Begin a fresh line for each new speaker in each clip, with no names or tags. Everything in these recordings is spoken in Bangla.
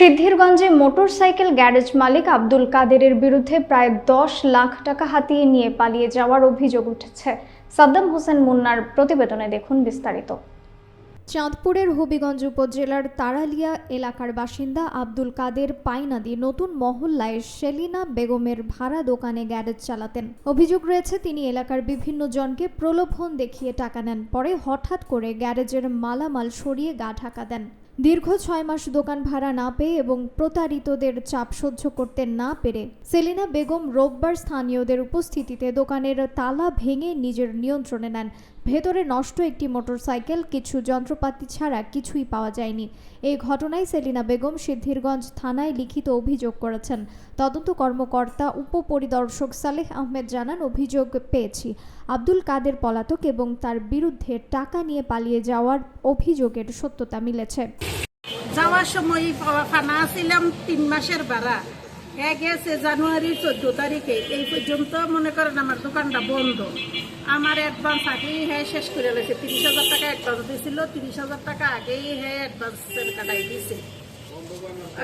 সিদ্ধিরগঞ্জে মোটরসাইকেল গ্যারেজ মালিক আব্দুল কাদেরের বিরুদ্ধে প্রায় 10 লাখ টাকা হাতিয়ে নিয়ে পালিয়ে যাওয়ার অভিযোগ উঠেছে। সাদ্দাম হোসেন মুন্নার প্রতিবেদনে দেখুন বিস্তারিত। চাঁদপুরের হবিগঞ্জ উপজেলার তারালিয়া এলাকার বাসিন্দা আব্দুল কাদের পাইনাদি নতুন মহল্লায় সেলিনা বেগমের ভাড়া দোকানে গ্যারেজ চালাতেন। অভিযোগ রয়েছে তিনি এলাকার বিভিন্ন জনকে প্রলোভন দেখিয়ে টাকা নেন, পরে হঠাৎ করে গ্যারেজের মালামাল সরিয়ে গা ঢাকা দেন। দীর্ঘ 6 মাস দোকান ভাড়া না পেয়ে এবং প্রতারিতদের চাপ সহ্য করতে না পেরে সেলিনা বেগম রোববার স্থানীয়দের উপস্থিতিতে দোকানের তালা ভেঙে নিজের নিয়ন্ত্রণে নেন। ভেতরে নষ্ট একটি মোটরসাইকেল, কিছু যন্ত্রপাতি ছাড়া কিছুই পাওয়া যায়নি। এই ঘটনায় সেলিনা বেগম সিদ্ধিরগঞ্জ থানায় লিখিত অভিযোগ করেছেন। তদন্ত কর্মকর্তা উপপরিদর্শক সালেহ আহমেদ জানান, অভিযোগ পেয়েছি আব্দুল কাদের পলাতক এবং তার বিরুদ্ধে টাকা নিয়ে পালিয়ে যাওয়ার অভিযোগের সত্যতা মিলেছে।
যাওয়ার সময় ফানা ছিলাম 3 মাসের ভাড়া, গেছে জানুয়ারির 14 তারিখে। এই পর্যন্ত মনে করেন আমার দোকানটা বন্ধ। আমার অ্যাডভান্স আগেই শেষ করে লেছে। 30,000 টাকা অ্যাডভান্স দিয়েছিল, 30,000 টাকা আগেই অ্যাডভান্সের কাটাই দিয়েছে।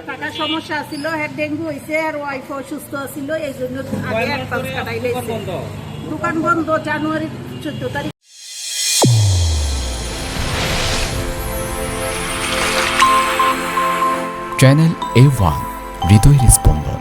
টাকার সমস্যা ছিল, ডেঙ্গু হয়েছে আর ওয়াইফ অসুস্থ ছিল, এই জন্য আগে অ্যাডভান্স কাটাই লেছে। দোকান বন্ধ জানুয়ারির 14 তারিখ।
চ্যানেল A1 হৃদয়ের স্পন্দন।